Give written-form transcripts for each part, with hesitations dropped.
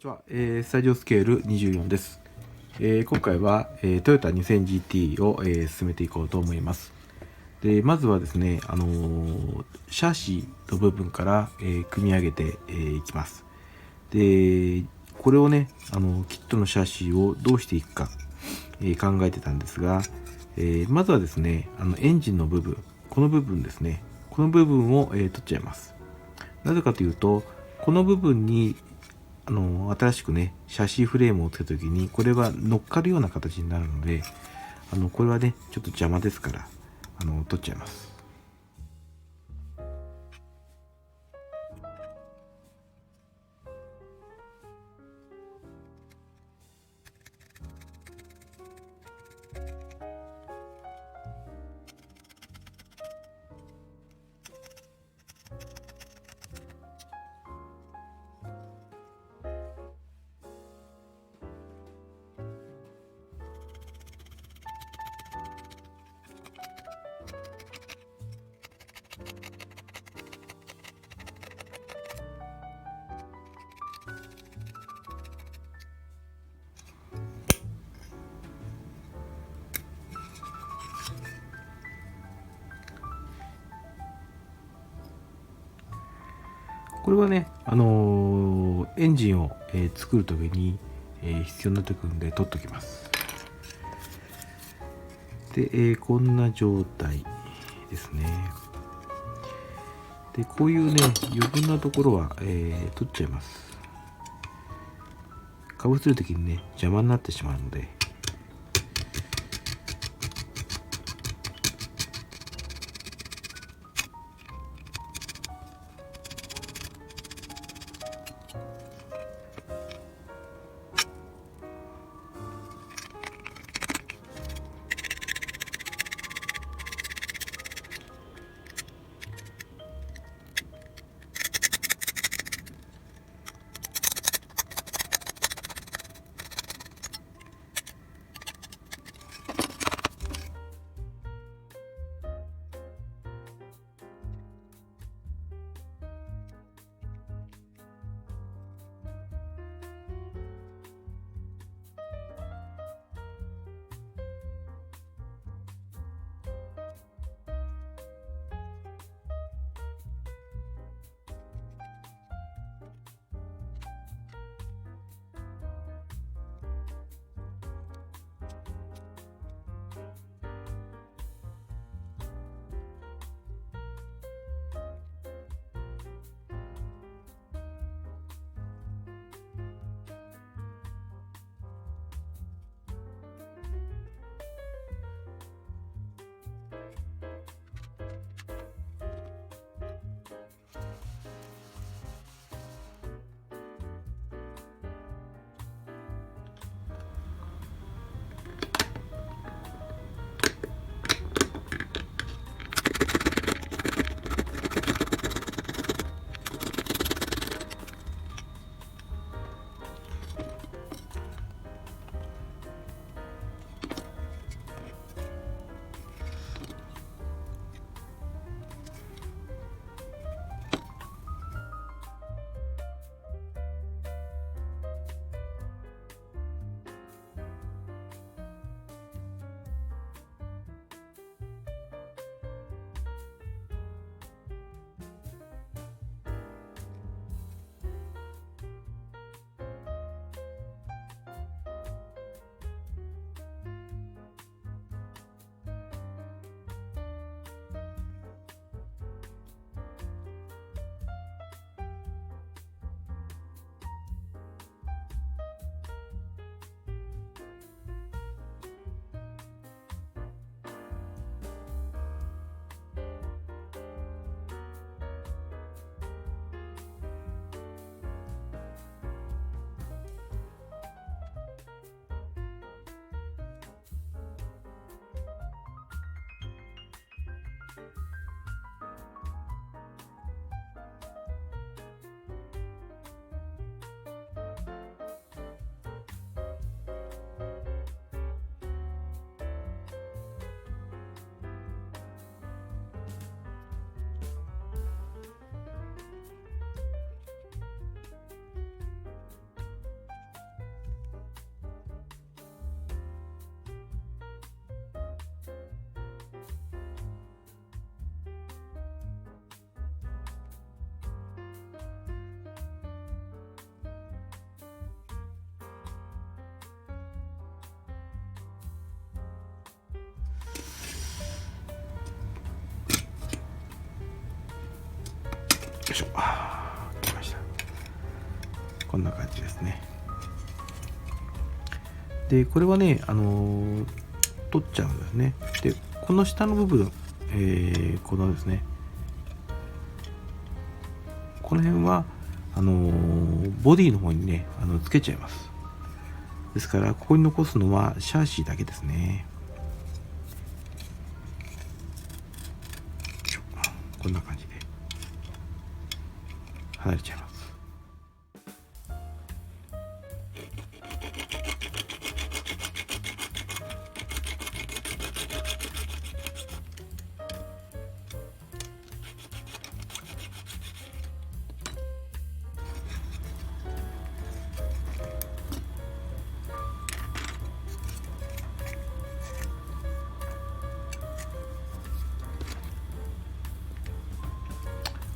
ちは、スタジオスケール24です。今回は、トヨタ 2000GT を、進めていこうと思います。でまずはですね、シャシの部分から、組み上げていきます。でこれをね、キットのシャシをどうしていくか、考えてたんですが、まずはですね、エンジンの部分、この部分ですね、この部分を、取っちゃいます。なぜかというと、この部分に新しくね、シャシーフレームをつけた時に、これは乗っかるような形になるので、これはね、ちょっと邪魔ですから、取っちゃいます。これはね、エンジンを、作るときに、必要になってくるんで取っときます。で、こんな状態ですね。で、こういうね、余分なところは、取っちゃいます。かぶせるときにね、邪魔になってしまうので。いしょ。来ました。こんな感じですね。でこれはね、取っちゃうんですね。でこの下の部分、このですね、この辺はボディの方にねつけちゃいます。ですからここに残すのはシャーシだけですね。こんな感じで離れちゃいます。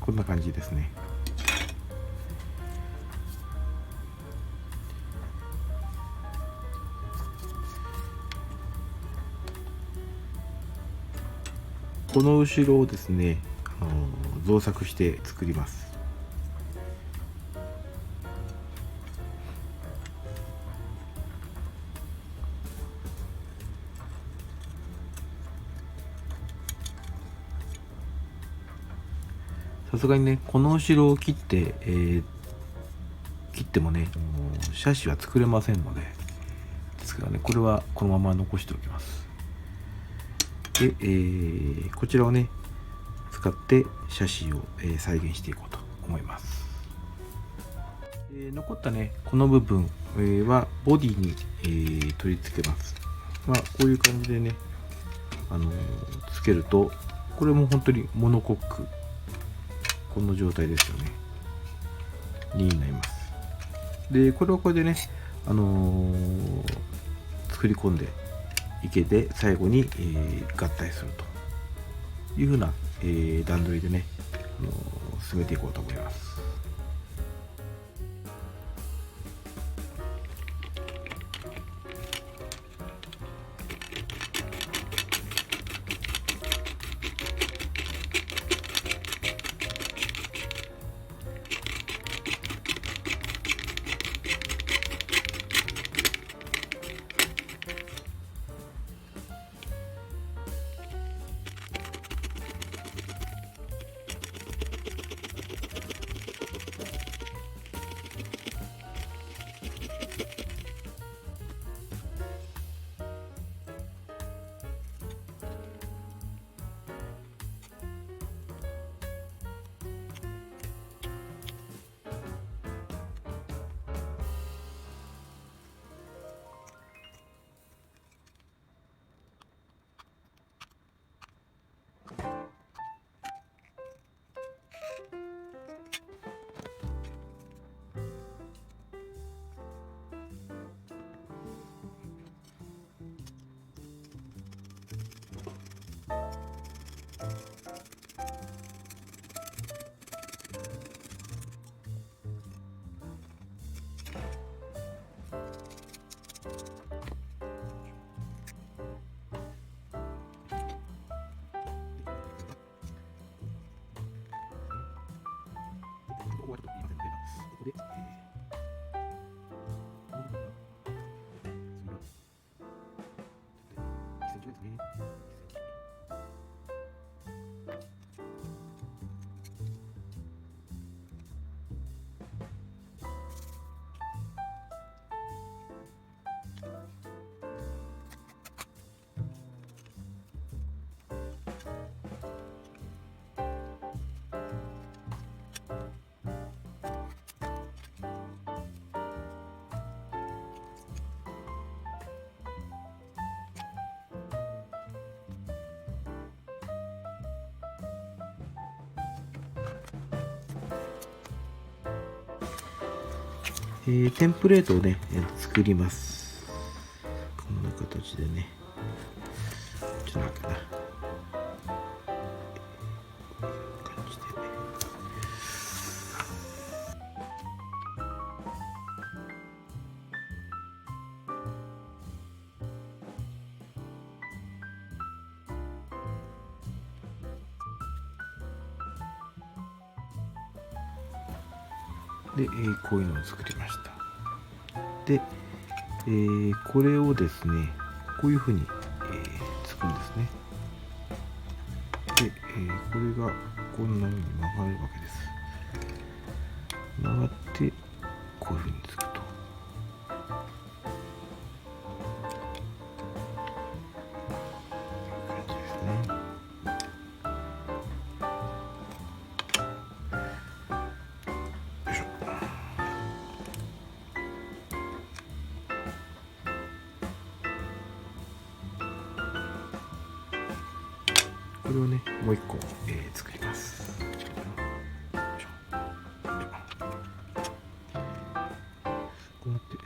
こんな感じですね。この後ろをですね、造作して作ります。さすがにね、この後ろを切って、切ってもね、シャシは作れませんので、ですからね、これはこのまま残しておきます。で、こちらをね、使ってシャシを、再現していこうと思います。残ったね、この部分、はボディに、取り付けます。まあ、こういう感じでね、つけると、これも本当にモノコック、この状態ですよね。になります。で、これはこれでね、作り込んでいけて、最後に、合体するというふうな、段取りでね、進めていこうと思います。ここはちょっと言いませんので、ここで、この部分が、1センチぐらいですね。1センチ。テンプレートをね、作ります。こんな形でね。ちょっと待ってな。感じで。で、こういうのを作りました。で、これをですね、こういうふうに、つくんですね。で、これがこんなように曲がるわけです。曲がってこういうふうにつくと。感じですね。よいしょ。これをね、もう一個、作ります。こうなって、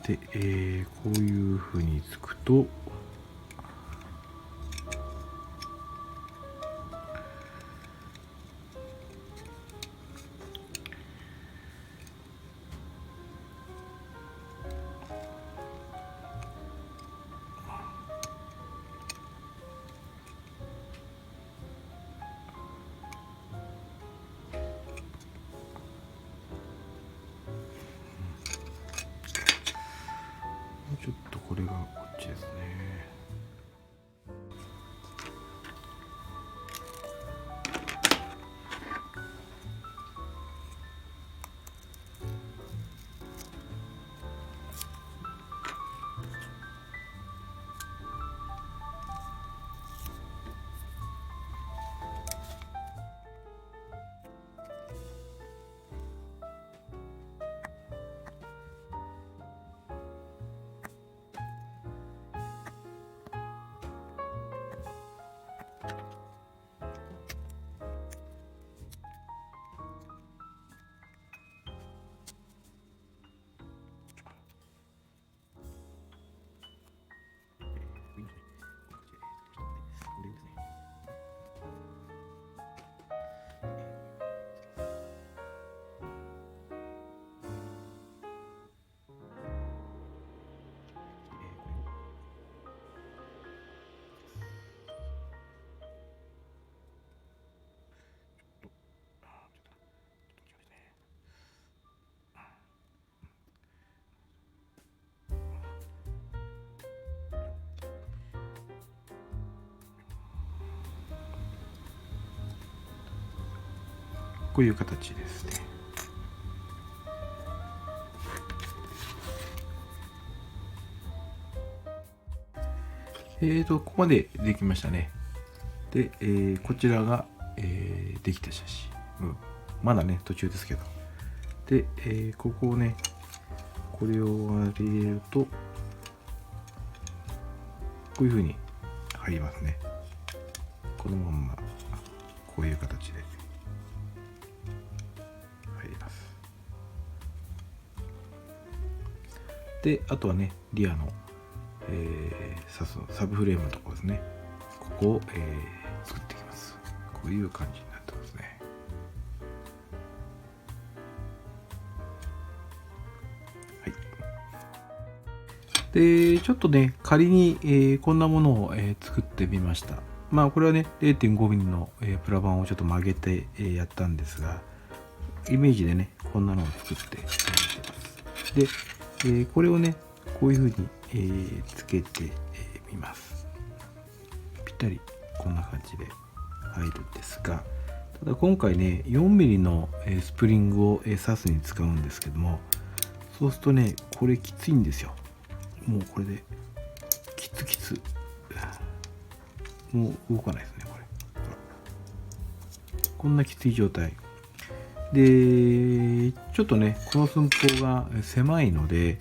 で、こういうふうにつくと、ちょっとこれがこっちですね。こういう形ですね。ここまでできましたね。で、こちらが、できた写真。まだね、途中ですけど。で、ここをね、これを入れると、こういう風に入りますね。このまんま、こういう形で入ります。で、あとはね、リアの、サブフレームのところですね。ここを、作っていきます。こういう感じになってますね。はい。で、ちょっとね、仮に、こんなものを、作ってみました。まあ、これはね、0.5 ミリの、プラ板をちょっと曲げて、やったんですが、イメージでね、こんなのを作ってみてます。で、これをね、こういうふうに、つけてみます。ぴったりこんな感じで入るんですが、ただ今回ね 4mm のスプリングを刺すに使うんですけども、そうするとねこれきついんですよ。もうこれできつきつ、もう動かないですね。こんなきつい状態で、ちょっとね、この寸法が狭いので、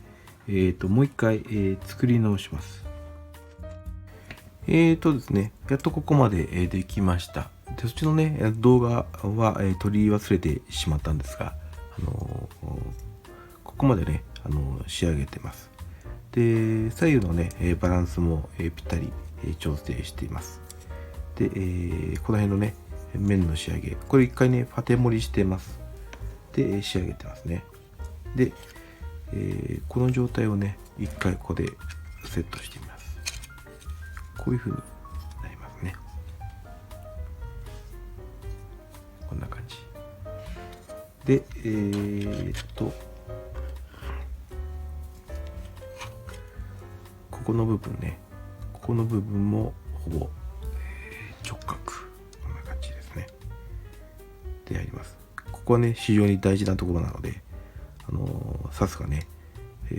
もう一回、作り直します。ですね、やっとここまで、できました。で、そっちのね、動画は、撮り忘れてしまったんですが、ここまでね、仕上げてます。で、左右のね、バランスも、ぴったり、調整しています。で、この辺のね、面の仕上げ、これ一回ね、パテ盛りしてます。で、仕上げてますね。で、この状態をね、一回ここでセットしてみます。こういう風になりますね。こんな感じ。で、ここの部分ね、ここの部分もほぼ、直角。こんな感じですね。でやります。ここはね、非常に大事なところなので、刺すがね、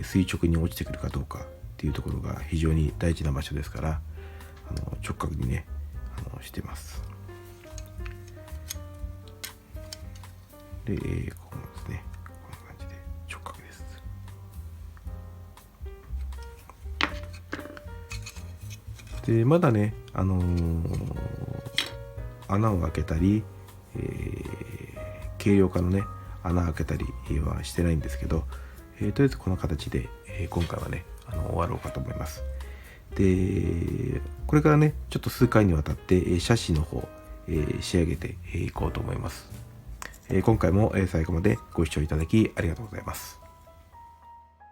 垂直に落ちてくるかどうかっていうところが非常に大事な場所ですから、直角にね、してます。で、ここもですね、こんな感じで直角です。で、まだね、穴を開けたり、軽量化のね、穴開けたりはしてないんですけど、とりあえずこの形で、今回はね、終わろうかと思います。で、これからね、ちょっと数回にわたって、シャシの方、仕上げていこうと思います。今回も最後までご視聴いただきありがとうございます。